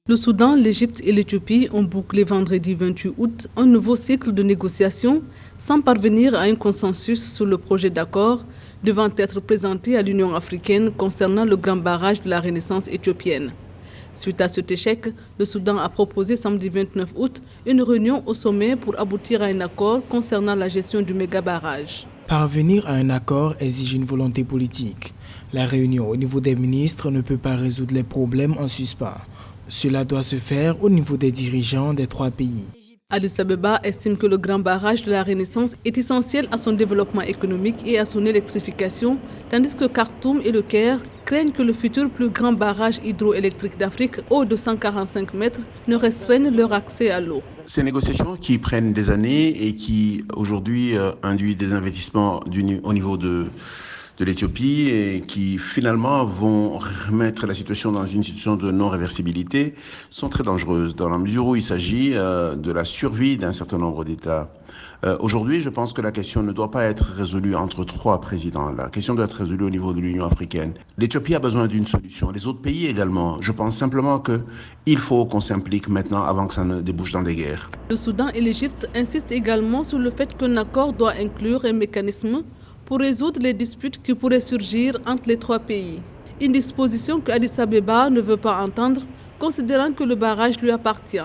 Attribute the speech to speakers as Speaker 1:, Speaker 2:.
Speaker 1: Le Soudan, l'Égypte et l'Éthiopie ont bouclé vendredi 28 août un nouveau cycle de négociations sans parvenir à un consensus sur le projet d'accord devant être présenté à l'Union africaine concernant le grand barrage de la Renaissance éthiopienne. Suite à cet échec, le Soudan a proposé samedi 29 août une réunion au sommet pour aboutir à un accord concernant la gestion du méga-barrage.
Speaker 2: Parvenir à un accord exige une volonté politique. La réunion au niveau des ministres ne peut pas résoudre les problèmes en suspens. Cela doit se faire au niveau des dirigeants des trois pays.
Speaker 1: Addis Abeba estime que le grand barrage de la Renaissance est essentiel à son développement économique et à son électrification, tandis que Khartoum et le Caire craignent que le futur plus grand barrage hydroélectrique d'Afrique, haut de 145 mètres, ne restreigne leur accès à l'eau.
Speaker 3: Ces négociations qui prennent des années et qui aujourd'hui induisent des investissements au niveau de l'Éthiopie et qui finalement vont remettre la situation dans une situation de non-réversibilité sont très dangereuses dans la mesure où il s'agit de la survie d'un certain nombre d'États. Aujourd'hui, je pense que la question ne doit pas être résolue entre trois présidents. La question doit être résolue au niveau de l'Union africaine. L'Éthiopie a besoin d'une solution, les autres pays également. Je pense simplement qu'il faut qu'on s'implique maintenant avant que ça ne débouche dans des guerres.
Speaker 1: Le Soudan et l'Égypte insistent également sur le fait qu'un accord doit inclure un mécanisme pour résoudre les disputes qui pourraient surgir entre les trois pays. Une disposition que Addis Abeba ne veut pas entendre, considérant que le barrage lui appartient.